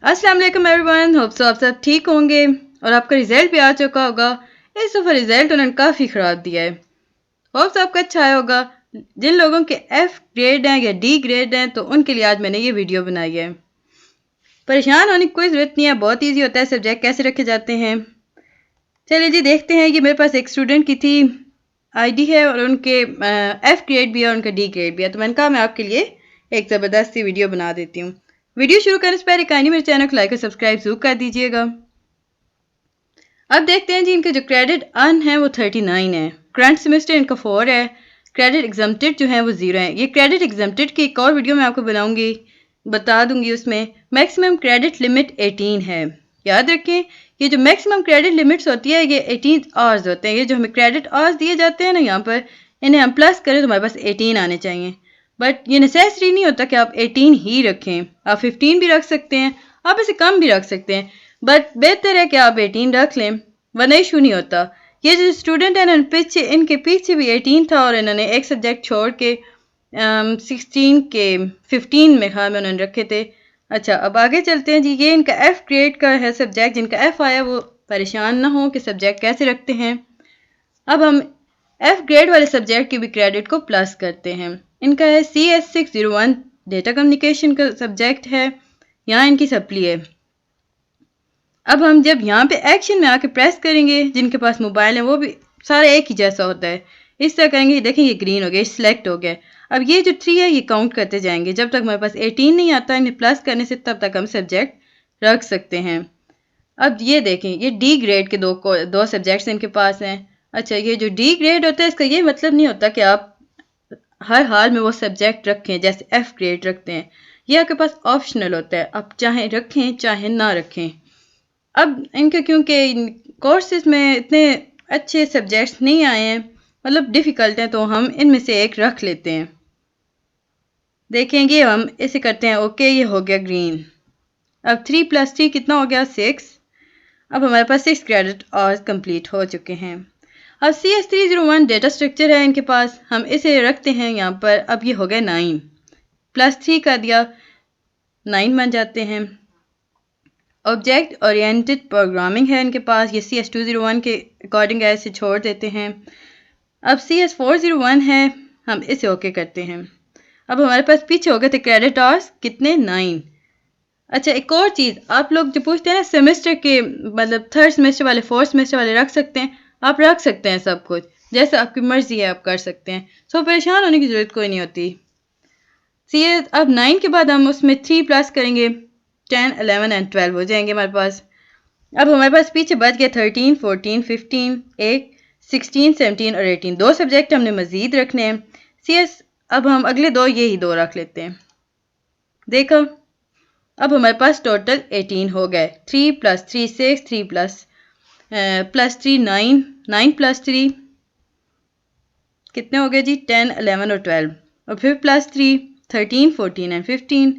अस्सलाम वालेकुम everyone, hope so आप सब ठीक होंगे और आपका रिजल्ट भी आ चुका होगा। इस दफ़ा रिजल्ट उन्होंने काफ़ी ख़राब दिया है। होप सो आपका अच्छा आया होगा। जिन लोगों के एफ ग्रेड हैं या डी ग्रेड हैं तो उनके लिए आज मैंने ये वीडियो बनाई है। परेशान होने की कोई ज़रूरत नहीं है, बहुत ईजी होता है सब्जेक्ट कैसे रखे जाते हैं। चलिए जी देखते हैं। ये मेरे पास एक स्टूडेंट की थी आईडी है और उनके एफ ग्रेड भी है और उनका डी ग्रेड भी है, तो मैंने कहा मैं आपके लिए एक ज़बरदस्त सी वीडियो बना देती हूँ। वीडियो शुरू करने से पहले काइंडली मेरे चैनल को लाइक और सब्सक्राइब जरूर कर दीजिएगा। अब देखते हैं जी, इनके जो क्रेडिट अर्न है वो 39 है। करंट सेमेस्टर इनका 4 है। क्रेडिट एग्जाम्प्टेड जो है वो 0 है। ये क्रेडिट एग्जाम्प्टेड की एक और वीडियो मैं आपको बनाऊंगी, बता दूंगी। उसमें मैक्सिमम क्रेडिट लिमिट 18 है। याद रखें, ये जो मैक्सिमम क्रेडिट लिमिट्स होती है ये 18 आवर्स होते हैं। ये जो हमें क्रेडिट आवर्स दिए जाते हैं ना, यहाँ पर इन्हें हम प्लस करें तो हमारे पास 18 आने चाहिए। बट ये नेसेसरी नहीं होता कि आप 18 ही रखें, आप 15 भी रख सकते हैं, आप इसे कम भी रख सकते हैं, बट बेहतर है कि आप 18 रख लें, वरना इशू नहीं होता। ये जो स्टूडेंट है ना, इनके पीछे भी 18 था और इन्होंने एक सब्जेक्ट छोड़ के 16 के 15 में ख्याल में उन्होंने रखे थे। अच्छा, अब आगे चलते हैं जी। ये इनका एफ ग्रेड का है सब्जेक्ट, जिनका एफ आया वो परेशान ना हो कि सब्जेक्ट कैसे रखते हैं। अब हम एफ ग्रेड वाले सब्जेक्ट के भी क्रेडिट को प्लस करते हैं। इनका है CS601 डेटा कम्युनिकेशन का सब्जेक्ट है, यहाँ इनकी सप्ली है। अब हम जब यहाँ पे एक्शन में आके प्रेस करेंगे, जिनके पास मोबाइल है वो भी सारा एक ही जैसा होता है, इस तरह करेंगे। देखें ये ग्रीन हो गया, सिलेक्ट हो गया। अब ये जो 3 है ये काउंट करते जाएंगे जब तक हमारे पास 18 नहीं आता। इन्हें प्लस करने से तब तक हम सब्जेक्ट रख सकते हैं। अब ये देखें, ये डी ग्रेड के दो सब्जेक्ट्स इनके पास हैं। अच्छा, ये जो डी ग्रेड होता है इसका ये मतलब नहीं होता कि आप हर हाल में वो सब्जेक्ट रखें जैसे एफ ग्रेड रखते हैं। ये आपके पास ऑप्शनल होता है, आप चाहे रखें चाहे ना रखें। अब इनके क्योंकि कोर्सेज में इतने अच्छे सब्जेक्ट्स नहीं आए हैं, मतलब डिफ़िकल्ट हैं, तो हम इनमें से एक रख लेते हैं। देखेंगे हम इसे करते हैं ओके, ये हो गया ग्रीन। अब 3 + 3 कितना हो गया, 6। अब हमारे पास 6 क्रेडिट आवर्स कंप्लीट हो चुके हैं। अब CS301 डेटा स्ट्रक्चर है इनके पास, हम इसे रखते हैं यहाँ पर। अब ये हो गया 9 + 3 कर दिया, 9 बन जाते हैं। ऑब्जेक्ट ओरिएंटेड प्रोग्रामिंग है इनके पास, ये CS201 के अकॉर्डिंग है, इसे छोड़ देते हैं। अब CS401 है, हम इसे ओके करते हैं। अब हमारे पास पीछे हो गए थे क्रेडिट आवर्स कितने, 9। अच्छा, एक और चीज़, आप लोग जो पूछते हैं ना सेमेस्टर के, मतलब 3rd सेमेस्टर वाले 4th सेमेस्टर वाले रख सकते हैं, आप रख सकते हैं सब कुछ, जैसे आपकी मर्जी है आप कर सकते हैं। सो परेशान होने की ज़रूरत कोई नहीं होती। अब 9 के बाद हम उसमें 3 प्लस करेंगे, 10, 11 और 12 हो जाएंगे हमारे पास। अब हमारे पास पीछे बच गया 13, 14, 15, 8, 16, 17 और 18। 2 सब्जेक्ट हमने मज़ीद रखने हैं। CS अब हम अगले दो यही 2 रख लेते हैं। देखो, अब हमारे पास टोटल 18 हो गए। 3 + 3 6, 3 + 3 9, 9 + 3 कितने हो गए जी, 10, 11 और 12। और फिर +3 13, 14 और 15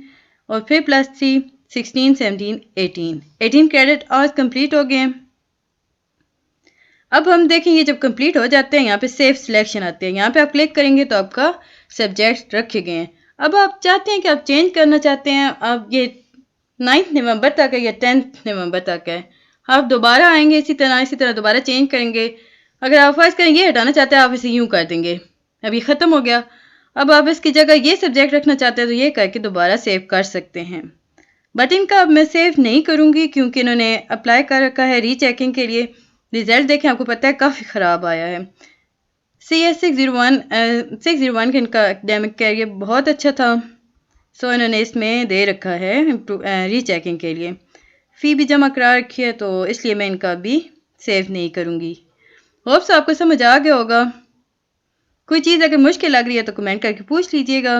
और फिर +3 16, 17, 18। 18 क्रेडिट आवर्स कंप्लीट हो गए। अब हम देखें, ये जब कंप्लीट हो जाते हैं यहाँ पे सेव सिलेक्शन आते हैं, यहाँ पे आप क्लिक करेंगे तो आपका सब्जेक्ट रखे गए हैं। अब आप चाहते हैं कि आप चेंज करना चाहते हैं, अब ये 9 नवंबर तक है या 10 नवंबर तक है, आप दोबारा आएंगे इसी तरह दोबारा चेंज करेंगे। अगर आप फर्स्ट करें ये हटाना चाहते हैं, आप इसे यूँ कर देंगे। अब ये ख़त्म हो गया। अब आप इसकी जगह ये सब्जेक्ट रखना चाहते हैं तो ये करके दोबारा सेव कर सकते हैं। बट इनका अब मैं सेव नहीं करूँगी क्योंकि इन्होंने अप्लाई कर रखा है रीचेकिंग के लिए। रिजल्ट देखें, आपको पता है काफ़ी ख़राब आया है। CS601 का इनका एकेडमिक कैरियर बहुत अच्छा था, सो इन्होंने इसमें दे रखा है रीचेकिंग के लिए। फ़ी भी जमा करा रखी है, तो इसलिए मैं इनका भी सेव नहीं करूँगी। होप्स आपको समझ आ गया होगा। कोई चीज़ अगर मुश्किल लग रही है तो कमेंट करके पूछ लीजिएगा।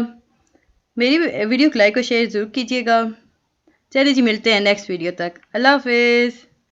मेरी वीडियो को लाइक और शेयर ज़रूर कीजिएगा। चलिए जी, मिलते हैं नेक्स्ट वीडियो तक। अल्लाह हाफिज़।